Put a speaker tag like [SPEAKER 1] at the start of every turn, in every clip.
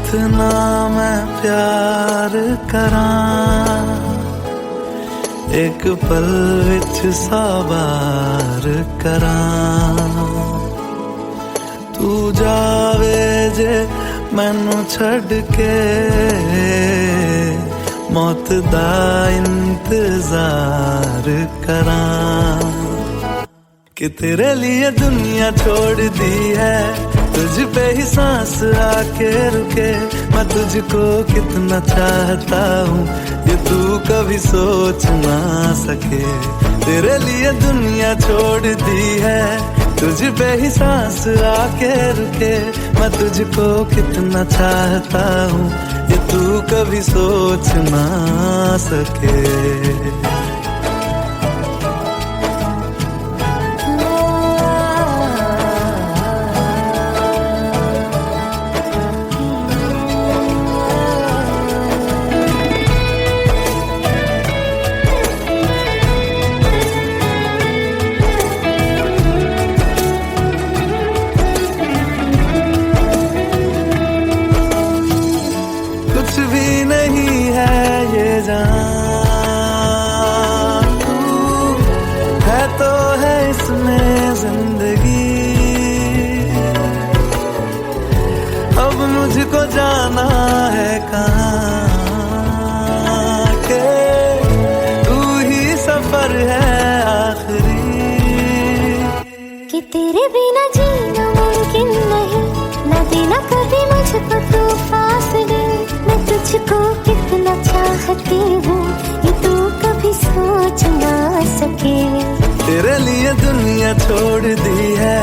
[SPEAKER 1] कितना मैं प्यार करां, एक पल विच साबार करां। तू जावे जे मैनू छड़ के, मौत दा इंतजार करां। कि तेरे लिए दुनिया छोड़ दी है, तुझ पे ही सांस आके रुके। मैं तुझको कितना चाहता हूँ ये तू कभी सोच ना सके। तेरे लिए दुनिया छोड़ दी है, तुझ पे ही सांस आके रुके। मैं तुझको कितना चाहता हूँ ये तू कभी सोच ना सके। तो है इसमें जिंदगी, अब मुझको जाना है कहाँ के तू ही सफर है आखिरी।
[SPEAKER 2] कि तेरे बिना जीना मुमकिन नहीं, ना देना कभी मुझको तू फासले। मैं तुझको कितना चाहती हूँ ये तू कभी सोच ना सके।
[SPEAKER 1] तेरे लिए दुनिया छोड़ दी है,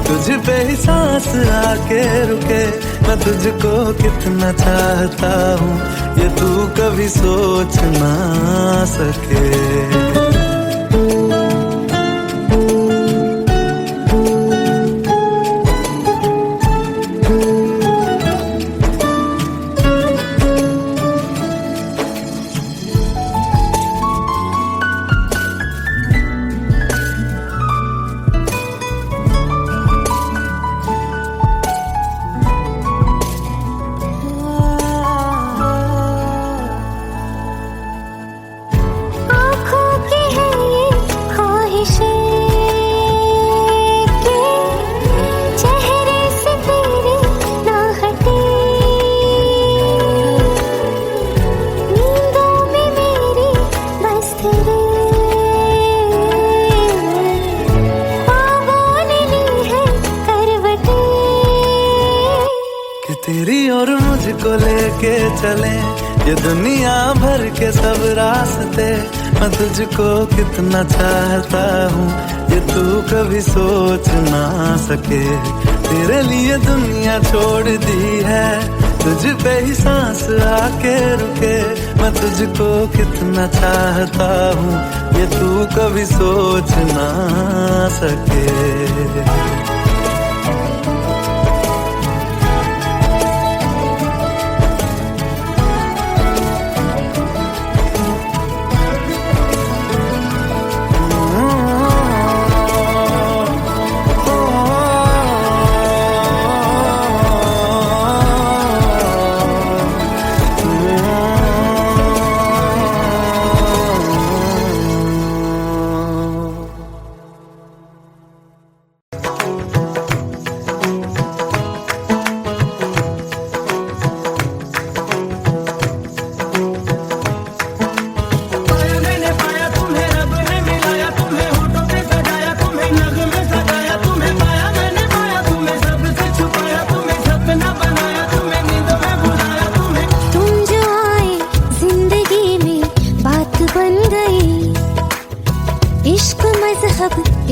[SPEAKER 1] तुझ पे ही सांस आके रुके। मैं तुझको कितना चाहता हूँ ये तू कभी सोच ना सके। तेरी और मुझको लेके चले ये दुनिया भर के सब रास्ते। मैं तुझको कितना चाहता हूँ ये तू कभी सोच ना सके। तेरे लिए दुनिया छोड़ दी है, तुझ पे ही सांस आके रुके। मैं तुझको कितना चाहता हूँ ये तू कभी सोच ना सके।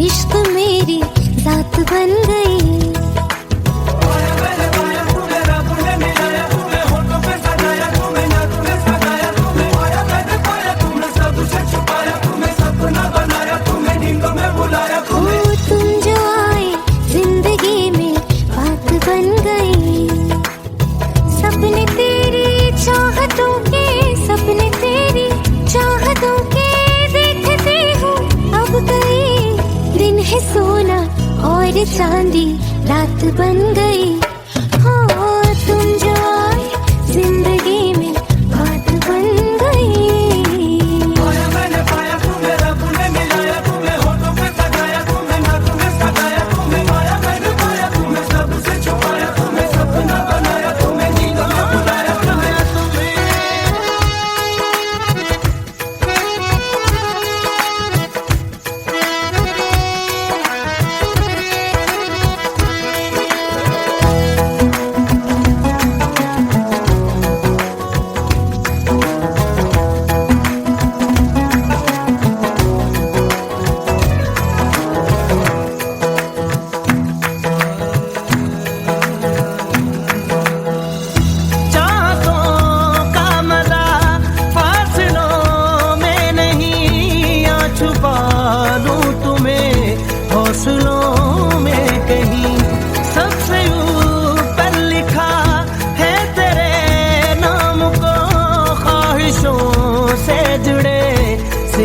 [SPEAKER 2] इश्क मेरी जात बन गई। तुम जो आए जिंदगी में बात बन गई। सपने तेरी चाहतों के, सपने तेरी चाहतों के देखते हूँ अब गई। दिन है सोना और चांदी रात बन गई। हाँ तुम जो आए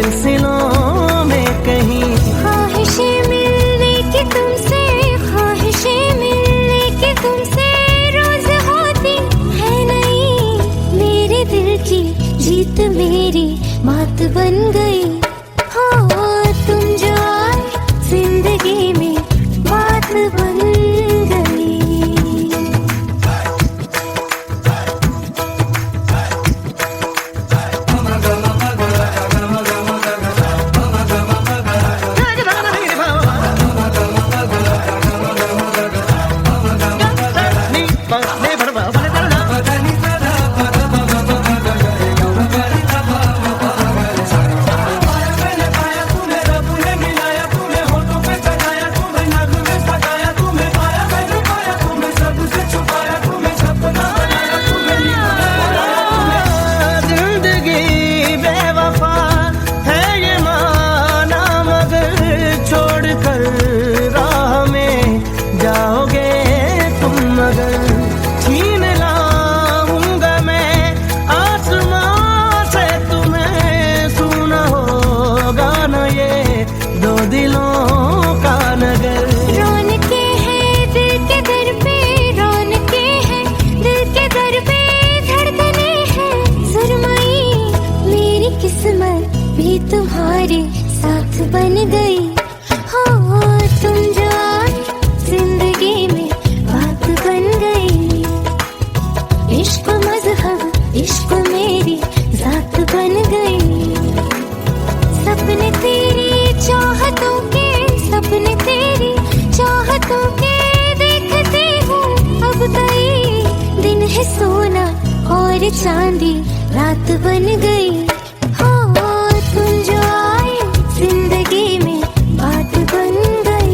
[SPEAKER 1] सिलसिलों में कहीं।
[SPEAKER 2] ख्वाहिशें मिलने की तुमसे, ख्वाहिशें मिलने की तुमसे रोज होती है नहीं। मेरे दिल की जीत मेरी मात बन गई। हो तुम जो आए जिंदगी में बात बन गई। तुम्हारे साथ बन गई। हो तुम जो आए जिंदगी में बात बन गई। इश्क मजहब इश्क मेरी जात बन गई। सपने तेरी चाहतों के, सपने तेरी चाहतों के देखती हूँ अब कई दिन है सोना और चांदी रात बन गई। तुम जो आए जिंदगी में बात बन गई।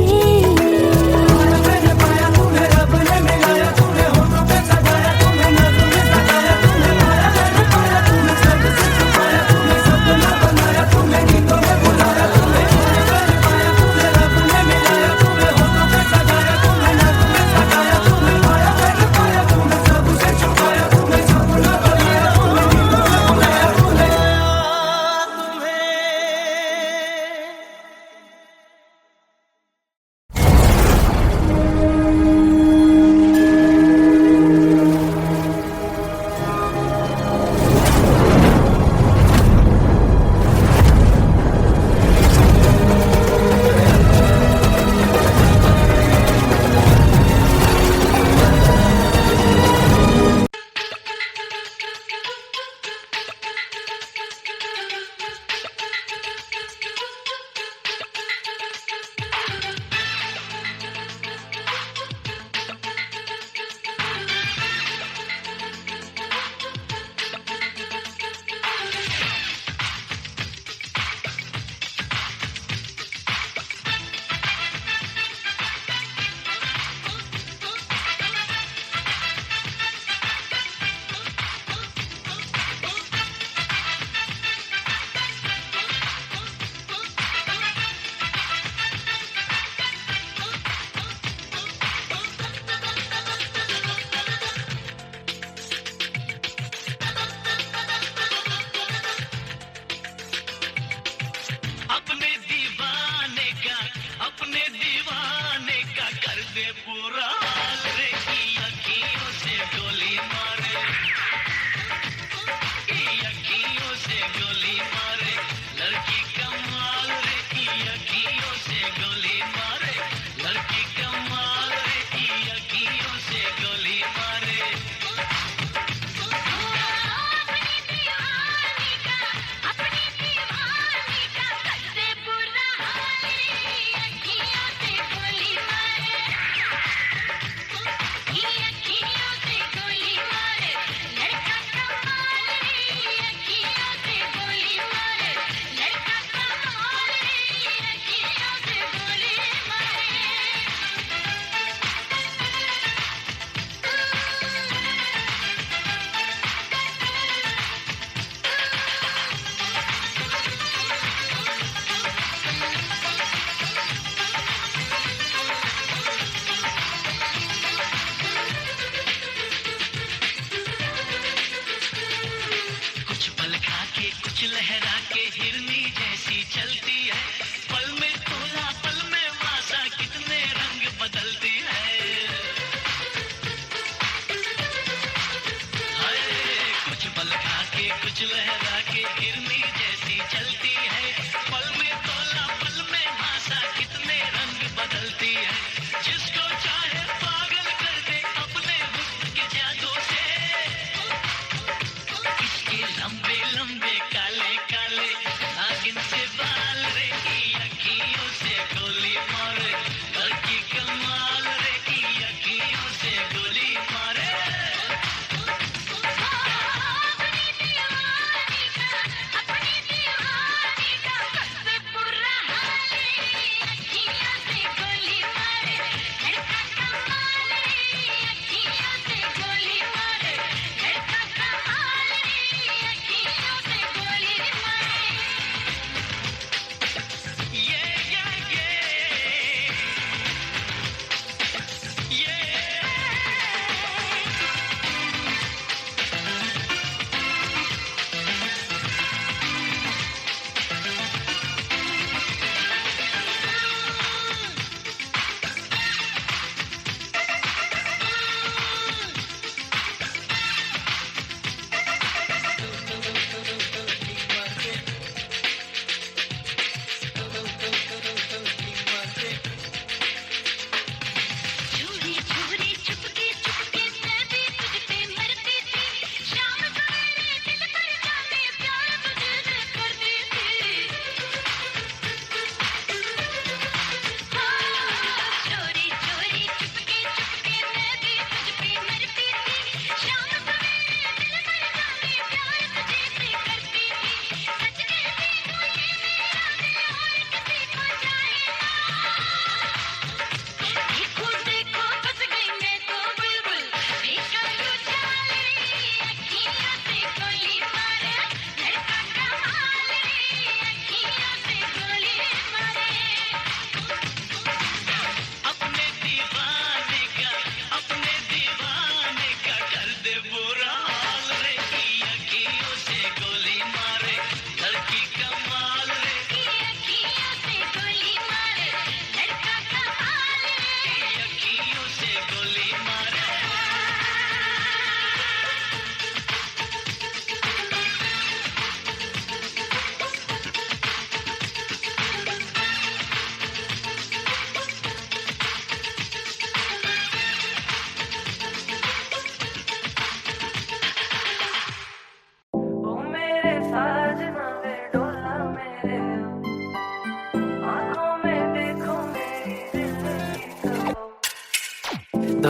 [SPEAKER 3] कुछ लहरा के हिरनी जैसी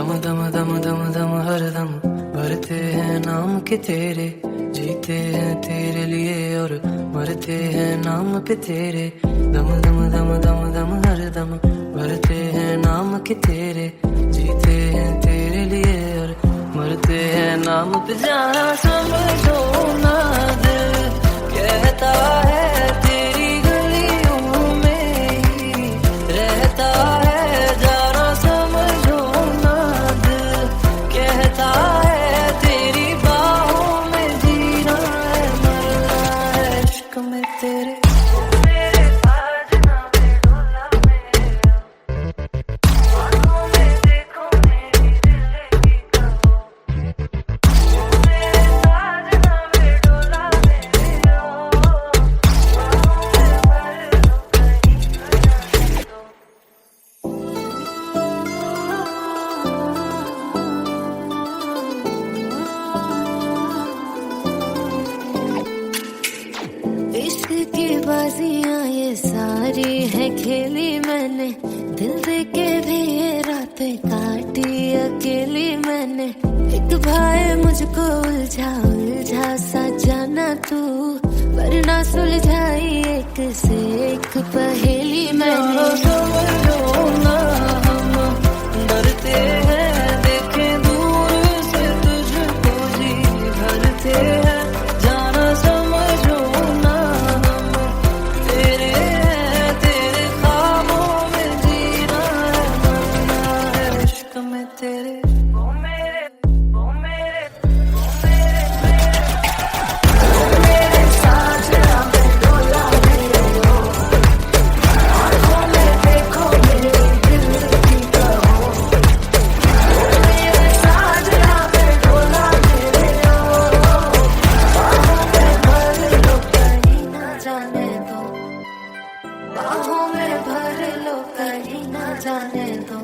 [SPEAKER 3] दम दम दम दम दम हर दम भरते हैं नाम के तेरे, जीते हैं तेरे लिए और मरते हैं नाम पे तेरे। दम दम दम दम दम हर दम भरते हैं नाम के तेरे, जीते हैं तेरे लिए और मरते हैं नाम पे। जाना समझो ना दिल कहता है तेरी गलियों में ही रहता है, जाना समझो ना दिल कहता है तेरी बाहों में जीना है, मरना है इश्क में तेरे।
[SPEAKER 2] इश्क की बाजियां ये सारी है खेली मैंने, दिल दे के भी ये रातें काटी अकेली मैंने। एक भाई मुझको उलझा उलझा सा जाना तू, वरना सुलझाई एक से एक पहेली मैंने।
[SPEAKER 3] समझो ना हम डरते हैं देखे दूर से तुझको जी भरते हैं, जाना समझो ना हम तेरे हैं, तेरे ख्वाबों में जीना है, मरना है इश्क में तेरे। ओ मेरे ओ मेरे ओ मेरे ओ मेरे साजना में डोला मेरे हो, आँखों में देखो मेरे दिल की कहो। ओ मेरे साजना में डोला मेरे हो,
[SPEAKER 2] बाहों में भर लो कहीं ना जाने दो, बाहों में भर लो कहीं ना जाने दो।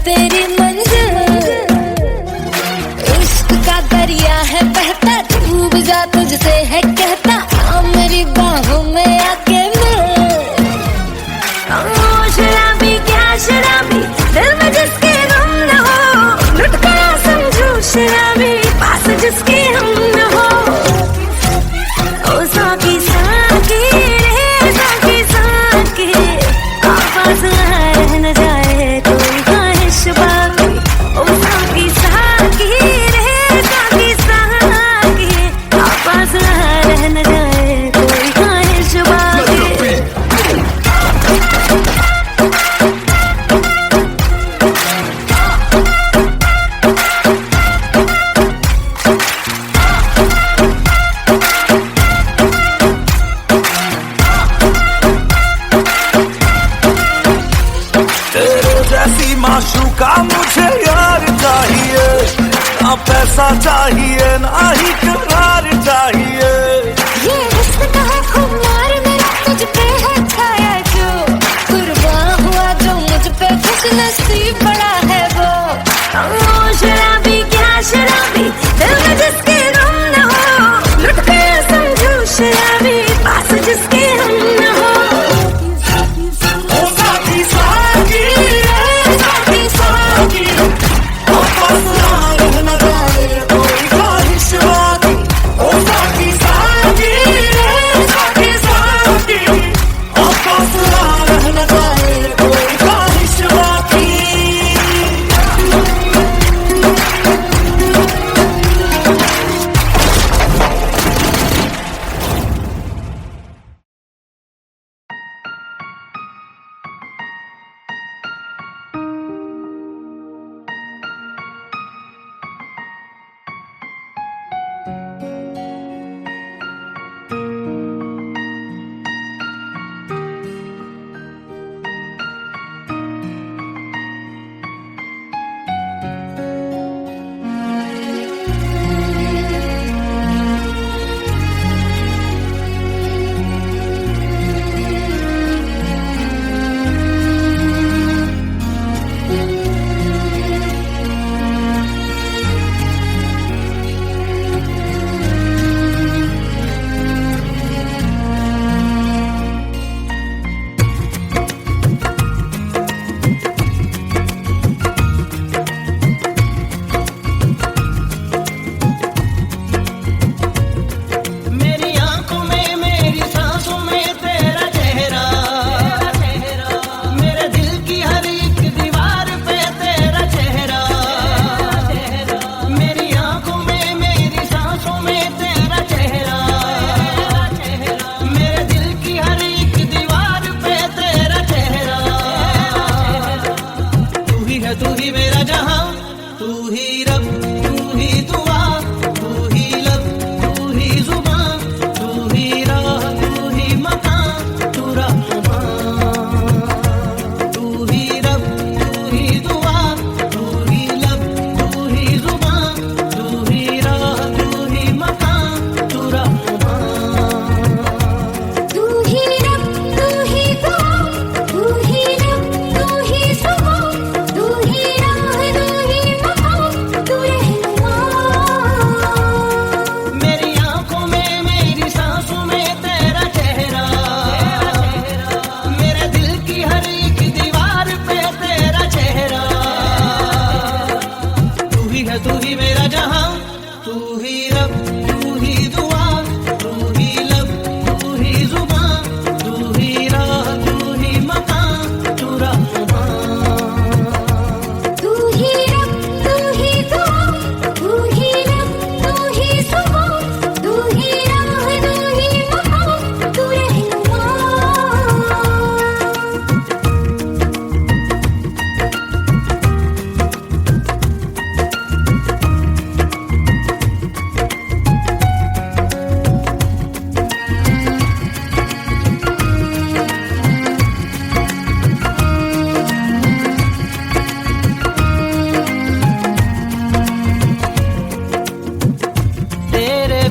[SPEAKER 2] तेरी मंजिल इश्क का दरिया है बहता, डूब जा तुझसे है कहता, आ मेरी बाहों में आके मिल। शराबी क्या शराबी दिल में जिसके गम न हो, लुट गया समझो शराबी पास जिसके हम न हो। ओ साकी साकी रे साकी साकी, आवाज आए न जाए कोई ख्वाहिश बाकी। ओ साकी साकी रे साकी साकी, आवाज आए न जाए कोई ख्वाहिश बाकी।
[SPEAKER 1] जैसी माशूका मुझे यार चाहिए, ना पैसा चाहिए ना ही करार चाहिए।
[SPEAKER 2] ये रिश्ते का है खुमार मेरा तुझ पे है छाया, जो कुर्बान हुआ जो मुझ पे खुश नसीब बड़ा है वो। ओ शराबी क्या शराबी दिल में जिसके गम न हो, लुट गया समझो शराबी पास जिसके हम न हो।
[SPEAKER 1] ओ साथी साथी
[SPEAKER 2] साथी साथी,
[SPEAKER 1] रहना जाए कोई ख्वाहिश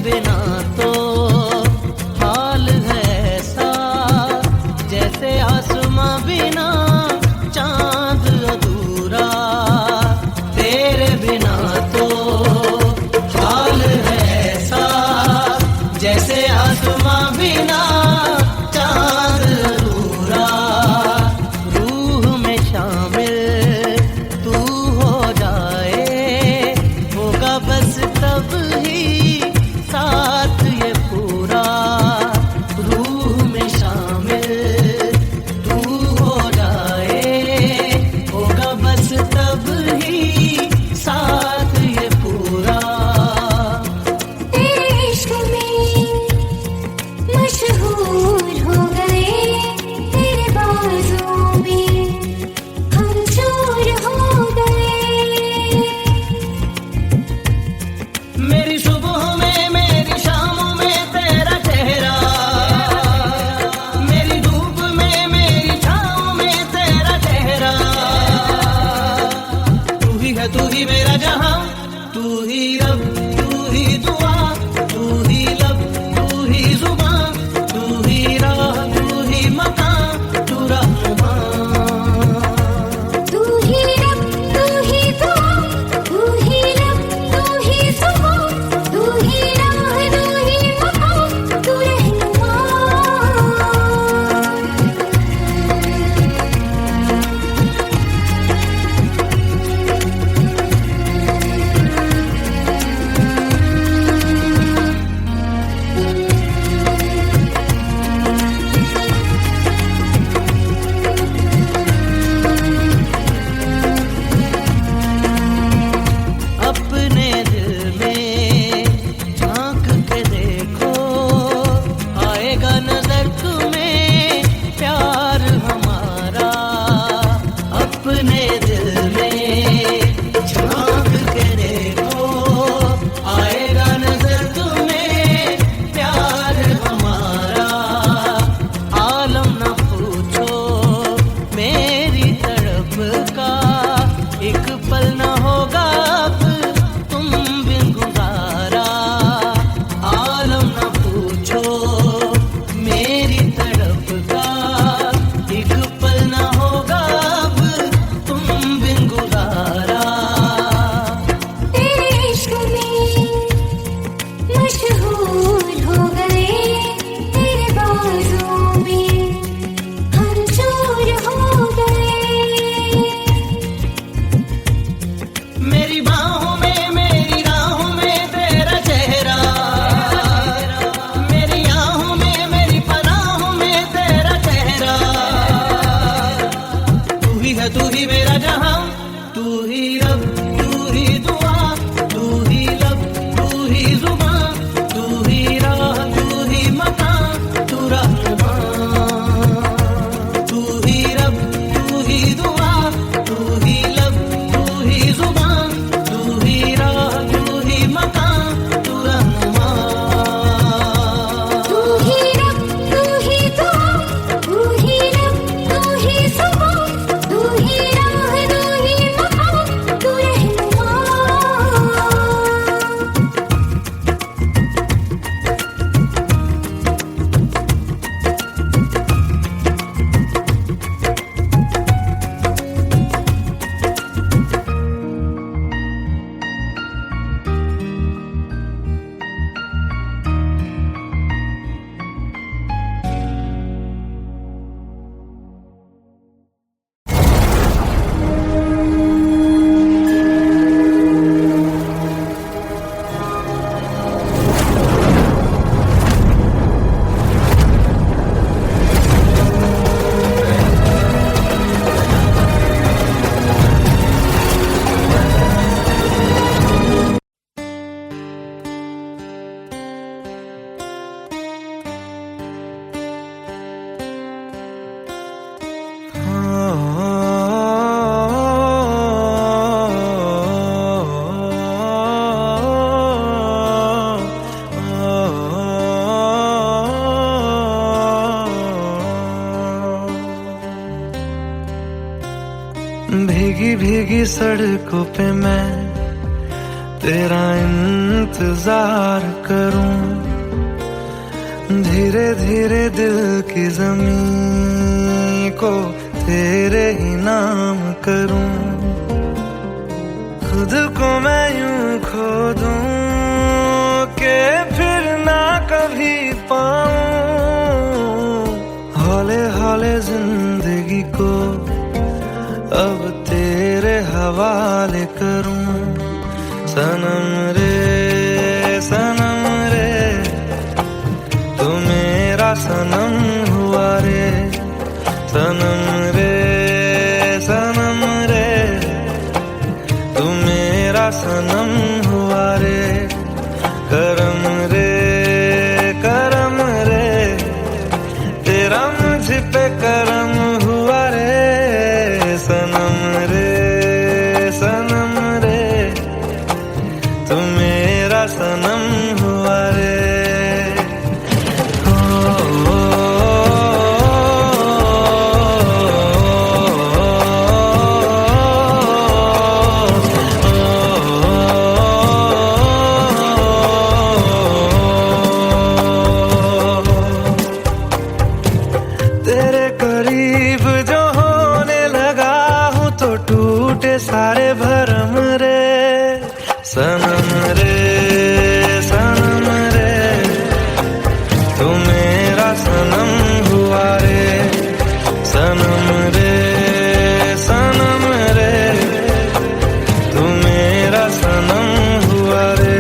[SPEAKER 3] बिना तो हाल है ऐसा जैसे आसमां बिना चांद अधूरा। तेरे बिना तो हाल है ऐसा जैसे आसमां बिना चांद अधूरा। रूह में शामिल तू हो जाए होगा बस तब ही साथ ये पूरा। रूह में शामिल तू हो जाए होगा बस तब ही साथ ये पूरा।
[SPEAKER 2] तेरे इश्क में मशहूर हो गए, तेरे बाजों में हम चूर हो गए।
[SPEAKER 3] मेरी सुबह में मेरी शामों में तेरा चेहरा, मेरी धूप में मेरी छाँव में तेरा चेहरा। तू ही है तू ही मेरा जहां, तू ही रब तू ही दुआ, तू ही लब तू ही जुबां, तू ही राह तू ही मकान, तू रहनुमा।
[SPEAKER 2] तू ही रब तू ही दुआ, तू ही लब तू ही सुबह, तू ही राह तू ही मकान, तू रहनुमा।
[SPEAKER 3] अपने दिल में झांक के देखो आएगा नजर तुम्हें प्यार हमारा। अपने दिल में झांक के देखो आएगा नजर तुम्हें प्यार हमारा। आलम न पूछो मेरी तड़प का, एक पल न होगा अब तुम बिन गुजारा। आलम न पूछो मेरी तड़प का, एक पल न होगा अब तुम बिन गुजारा।
[SPEAKER 2] तेरे इश्क में मशहूर हो गए, तेरे बाजों में हम चूर हो गए।
[SPEAKER 3] मेरी बाहों में मेरी राहों में तेरा चेहरा, मेरी आहों में मेरी पनाहों में तेरा चेहरा। तू ही है तू ही मेरा जहां, तू ही रब तू ही दुआ, तू ही लब तू ही जुबां, तू ही राह तू ही मकान, तू रहनुमा। तू ही रब तू ही दुआ, तू ही लब तू ही जुबां, तू ही राह तू ही मकान, तू रहनुमा।
[SPEAKER 2] तू ही रब तू ही दुआ, तू ही लब तू ही सुबह, तू ही राह तू ही मकान, तू रहनुमा।
[SPEAKER 1] भीगी भीगी सड़कों पे मैं तेरा इंतजार करूं, धीरे धीरे दिल की जमीन को तेरे ही नाम करूं। खुद को मैं यूं खो दूं कि फिर ना कभी पाऊं, हौले हौले जिंदगी को अब तेरे हवाले करूं। सनम रे तू मेरा सनम हुआ रे। सनम रे तू मेरा सनम हुआ रे। करम रे तेरा मुझ पे करम हुआ रे। सनम रे तू मेरा सनम हुआ रे। तेरे करीब जो होने लगा हूँ तो टूटे सारे भरम रे। सनम रे तू मेरा सनम हुआ रे। सनम रे तू मेरा सनम हुआ रे।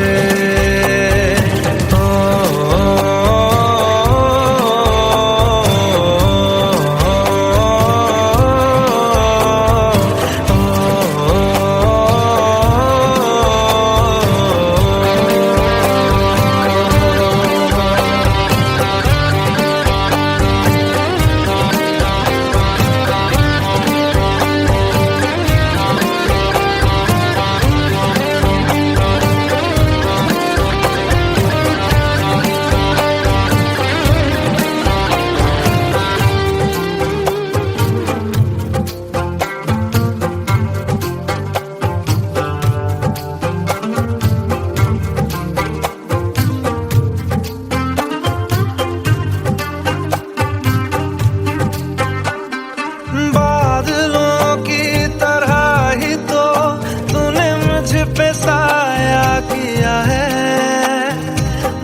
[SPEAKER 1] पे साया किया है,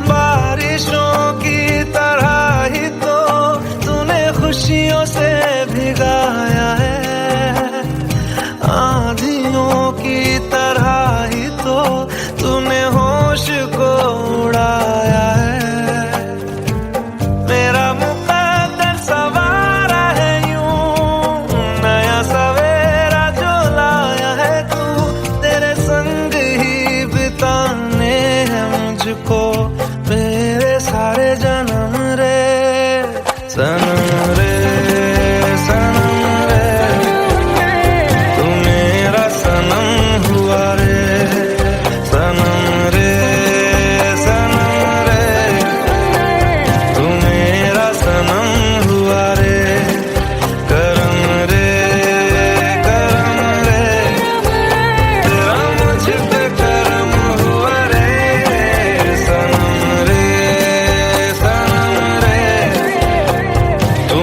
[SPEAKER 1] बारिशों की तरह ही तो तूने खुशियों से भिगाया है। आंधियों की तरह ही तो तूने होश को उड़ाया है। मेरा मुकद्दर सवारा है यूं, नया सवेरा जो लाया है तू। तेरे संग ही बिताने हैं मुझको मेरे सारे जन्म रे। सनम रे तू मेरा सनम हुआ रे। सनम रे तू मेरा सनम हुआ रे। करम रे तेरा मुझ पे करम हुआ रे। सनम रे तू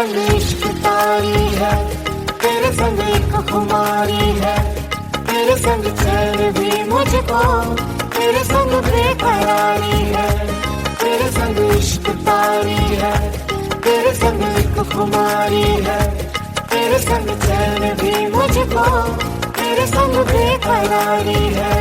[SPEAKER 2] संग इश्क तारी है, तेरे संग एक खुमारी है, तेरे संग चैन भी मुझको, तेरे संग बेकरारी है, तेरे संग इश्क तारी है, तेरे संग एक खुमारी है, तेरे संग चैन भी मुझको, तेरे संग बेकरारी है।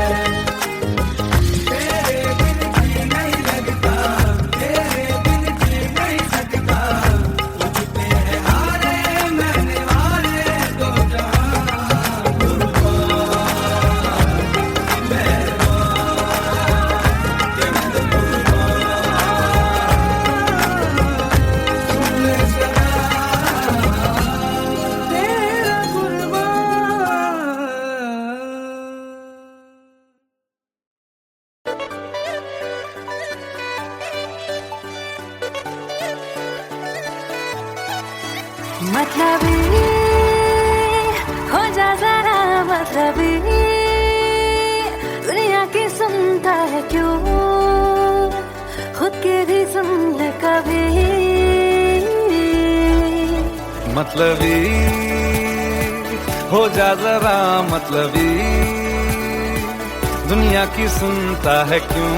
[SPEAKER 4] मतलबी हो जा जरा मतलबी, दुनिया की सुनता है क्यों, खुद के भी सुन ले कभी।
[SPEAKER 1] मतलबी हो जा जरा मतलबी, दुनिया की सुनता है क्यों,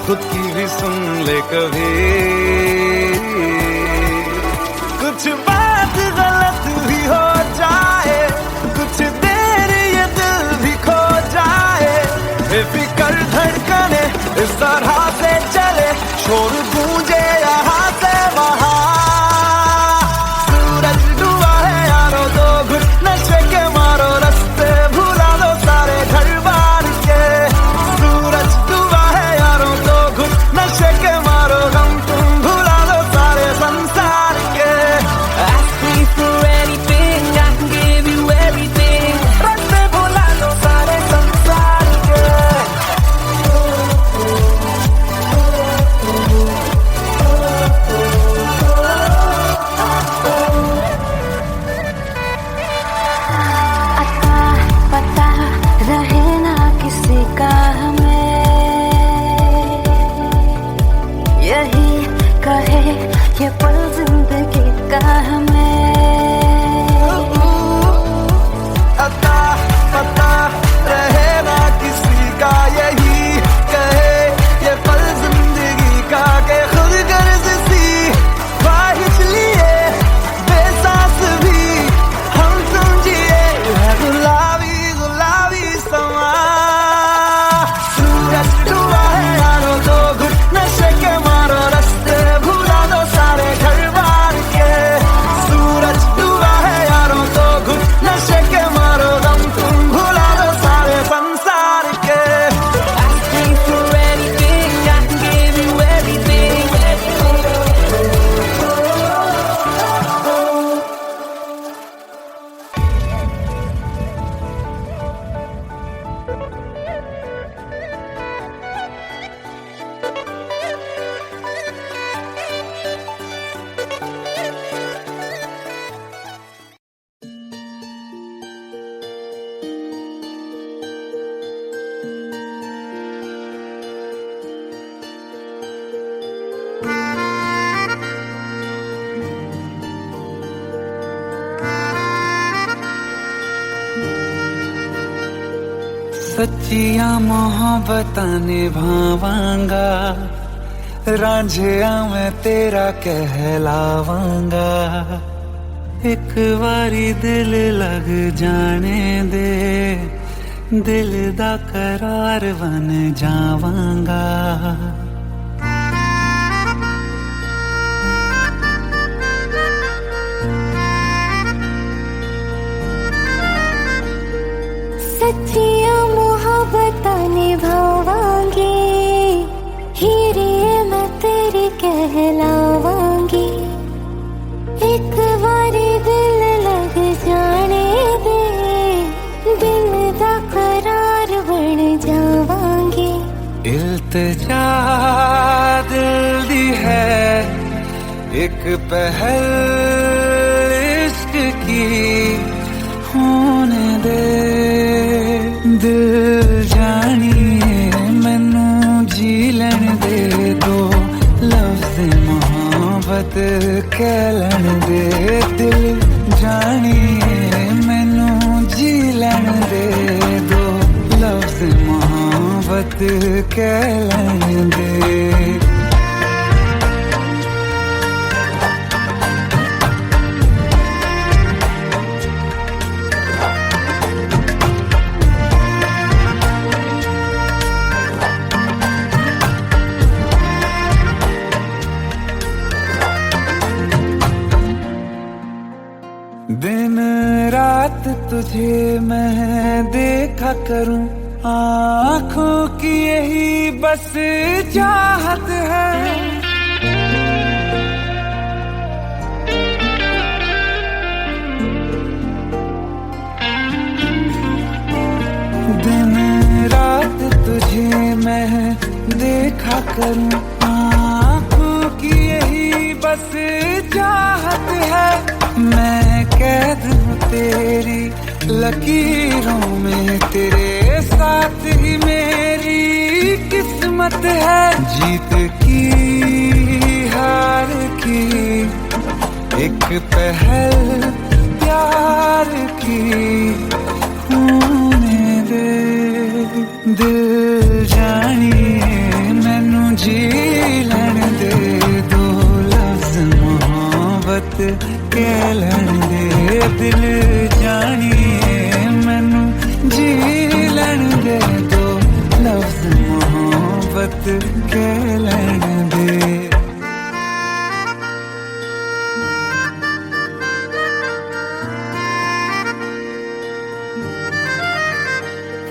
[SPEAKER 1] खुद की भी सुन ले कभी। कुछ बात गलत भी हो जाए, कुछ देर ये दिल भी खो जाए, बेफिक्र धड़कने इस तरह से चले, शोर गूंजे यहाँ से वहाँ। सूरज डूबा है यारो, दो घुट नशे के मारो, रास्ते भुला दो सारे घर बार के। सूरज डूबा है यारो, दो घुट नशे के मारो, गम तुम भुला दो सारे संसार के।
[SPEAKER 3] Ask me for anything, I can give you everything.
[SPEAKER 1] रास्ते भुला दो सारे संसार के।
[SPEAKER 4] अता पता रहे ना किसी का हमें, यही कहे ये पल जिंदगी का हमें।
[SPEAKER 1] अता पता रहे ना किसी का, यही कहे ये पल जिंदगी का, के खुद गर्ज सी ख्वाहिश लिए बेसास भी हम समझिए है गुलाबी गुलाबी समा। सूरज डूबा है यारो, दो घुट नशे के मारो, रास्ते भुला दो सारे घर बार के। सूरज डूबा है यारो, दो घुट नशे के मारो, गम तुम भुला दो सारे संसार के।
[SPEAKER 3] Ask me for anything, I can give you everything.
[SPEAKER 1] सच्चियां मोहब्बतां निभावांगा, रांझिया मैं तेरा कहलावांगा। एक बारी दिल लग जाने दे, दिल दा करार बन जावांगा।
[SPEAKER 2] सच्चियां मोहब्बतां निभावांगी, हीरे मैं तेरी कहलावांगी। एक बारी दिल लग जाने दे, दिल दा करार बन जावांगी।
[SPEAKER 1] इल्तिजा दिल दी है एक पहल इश्क की, होने दे दिल जानिए मैनू जी लेने दे, दो लफ्ज़ मोहब्बत कह मोहब्बत कहलाएंगे। दिन रात तुझे मैं देखा करूं, आँखों की यही बस चाहत है। दिन रात तुझे मैं देखा करूं, आँखों की यही बस चाहत है। मैं कैद हूँ तेरी लकीरों में, तेरे साथ ही मेरी किस्मत है। जीत की हार की एक पहल प्यार की होने दे। दिल जानिए मैनू जी लैण दे, दो लफ्ज़ मोहब्बत कहलाण दे। दिल जानिए मैनू जी लैण दे, दो लफ्ज़ मोहब्बत कहलाण दे।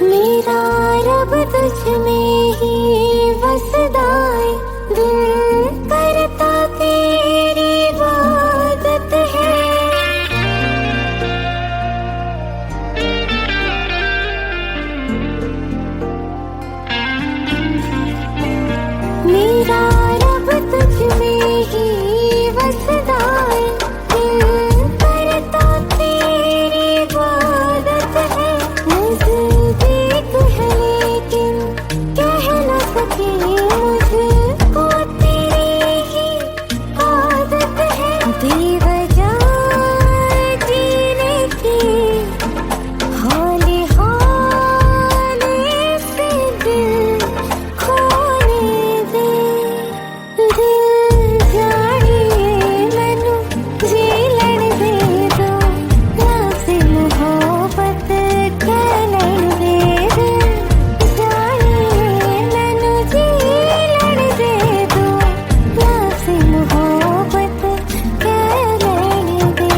[SPEAKER 2] मेरा रब तुझ में ही बसदा है, दिल करता तेरी इबादत है। मेरा रब तुझ में ही बसदा है, दिल करता तेरी इबादत है। नज़दीक है लेकिन कह न सके, मुझको तेरी ही आदत है। बेवजह जीने की हौले हौले से दिल खोने दे। दिल जानिए मैनू जी लैण दे, दो लफ्ज़ मोहब्बत कहलाण दे। दिल जानिए मैनू जी लैण दे, दो लफ्ज़ मोहब्बत कहलाण दे।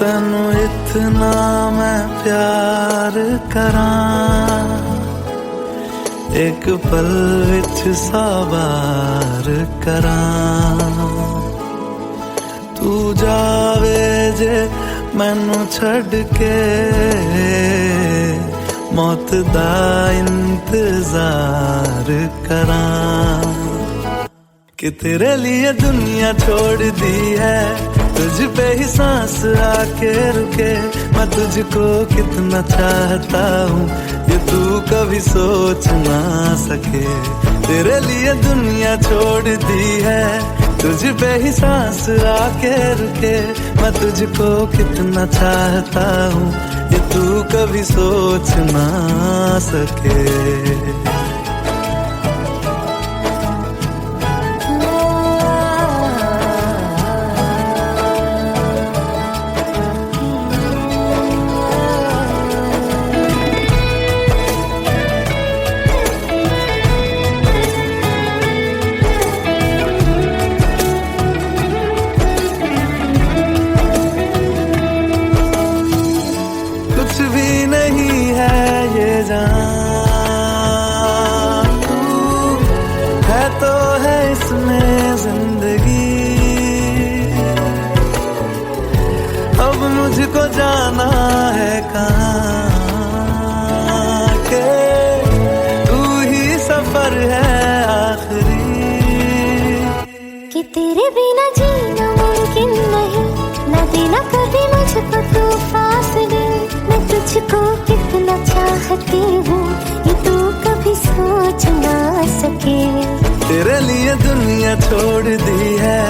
[SPEAKER 1] तैनू इतना मैं प्यार करां, एक पल विच साबार करां। तू जावे जे मैनू छड़ के, मौत दा इंतजार करां। कि तेरे लिए दुनिया छोड़ दी है, तुझ पे ही सांस आके रुके। मैं तुझको कितना चाहता हूँ ये तू कभी सोच ना सके। तेरे लिए दुनिया छोड़ दी है, तुझ पे ही सांस आके रुके। मैं तुझको कितना चाहता हूँ ये तू कभी सोच ना सके। नहीं है ये जान, तू है तो है इसमें जिंदगी। अब मुझको जाना है कहाँ के तू ही सफर है आखिरी।
[SPEAKER 2] कि तेरे बिना जीना मुमकिन नहीं, न देना कभी मुझको तू फासले। मैं तुझको कितना चाहती हूँ ये तू कभी सोच ना सके।
[SPEAKER 1] तेरे लिए दुनिया छोड़ दी है,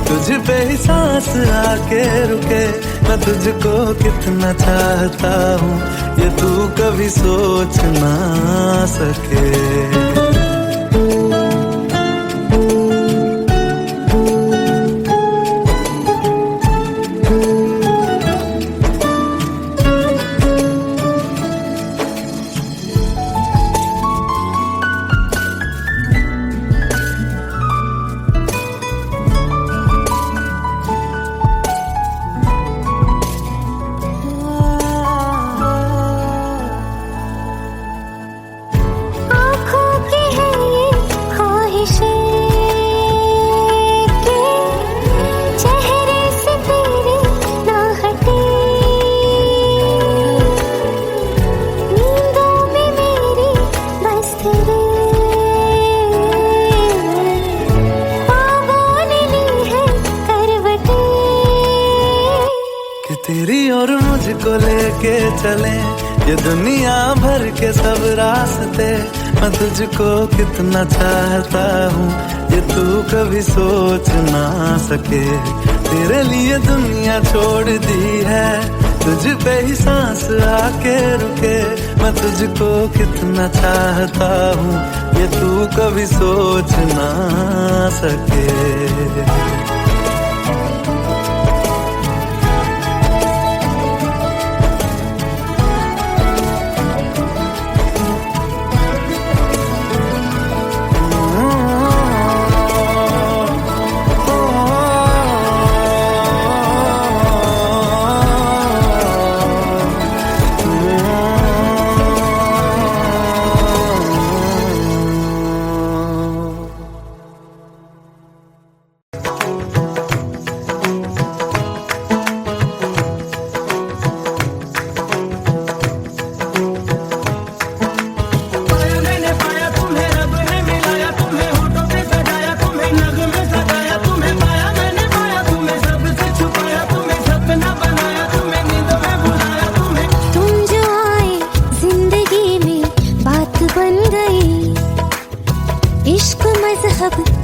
[SPEAKER 1] तुझ पे ही सांस आके रुके। मैं तुझको कितना चाहता हूँ ये तू कभी सोच ना सके। तेरी और मुझको लेके चले ये दुनिया भर के सब रास्ते। मैं तुझको कितना चाहता हूँ ये तू कभी सोच ना सके। तेरे लिए दुनिया छोड़ दी है, तुझ पे ही सांस आके रुके। मैं तुझको कितना चाहता हूँ ये तू कभी सोच ना सके।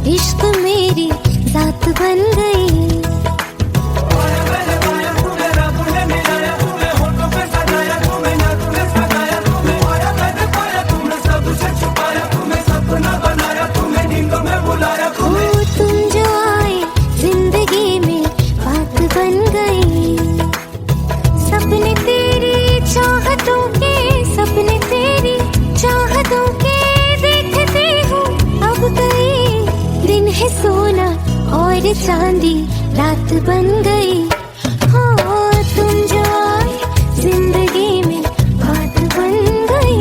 [SPEAKER 2] इश्क मेरी जात बन गई। तुम जो आए जिंदगी में बात बन गई। सपने तेरी चाहतों के, सपने तेरी चाहतों के देखते हो अब गई। दिन है सोना और चांदी रात बन गई। हो तुम जो आए जिंदगी में बात बन गई।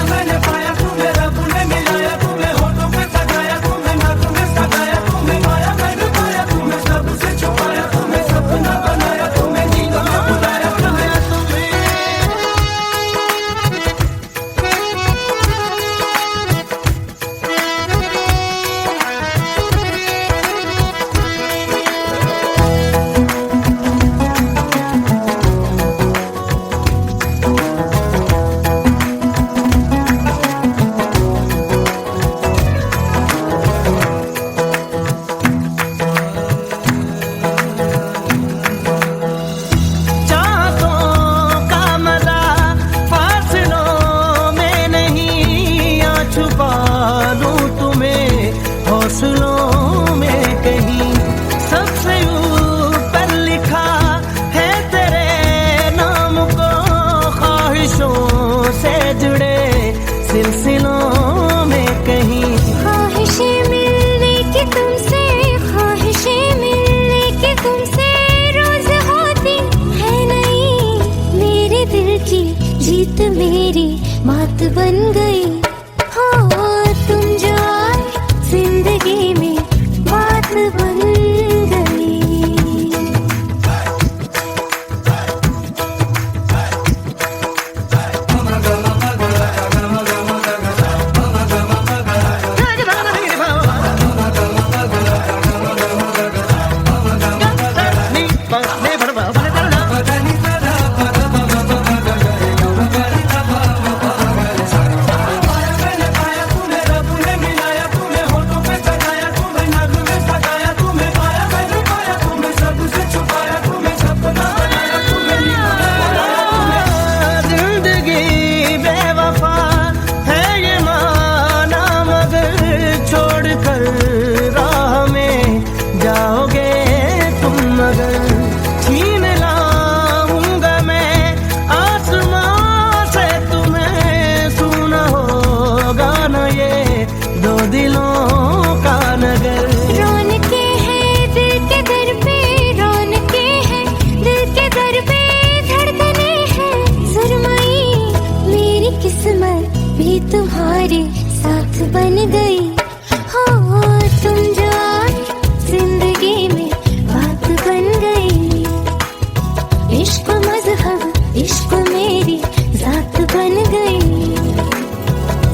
[SPEAKER 5] मैंने पाया तुम्हें, रब ने मिलाया तुम्हें, होठों पे सजाया तुम्हें, नाकों में सजाया तुम्हें, पाया मैंने पाया तुम्हें, सबसे छुपाया तुम्हें, सपना बनाया तुम्हें, नींदों में बुलाया तुम्हें।
[SPEAKER 2] प्रीत मेरी बात बन गई। हो तुम जो आए जिंदगी में बात बन गई। भी तुम्हारे साथ बन गई। हो तुम जो आए जिंदगी में बात बन गई। इश्क मजहब इश्क मेरी जात बन गई।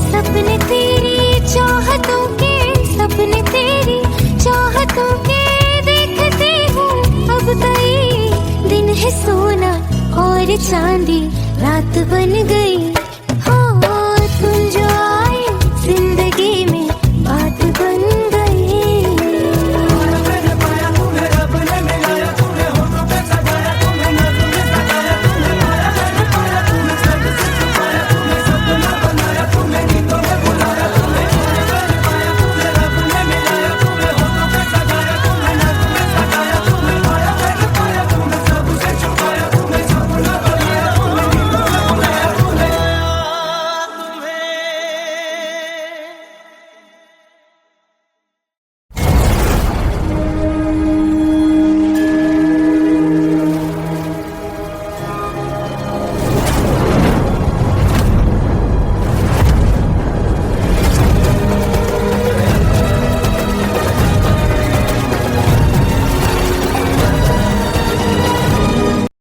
[SPEAKER 2] सपने तेरी चाहतों के, सपने तेरी चाहतों के देखती हूँ। अब कई दिन है सोना और चांदी रात बन गई।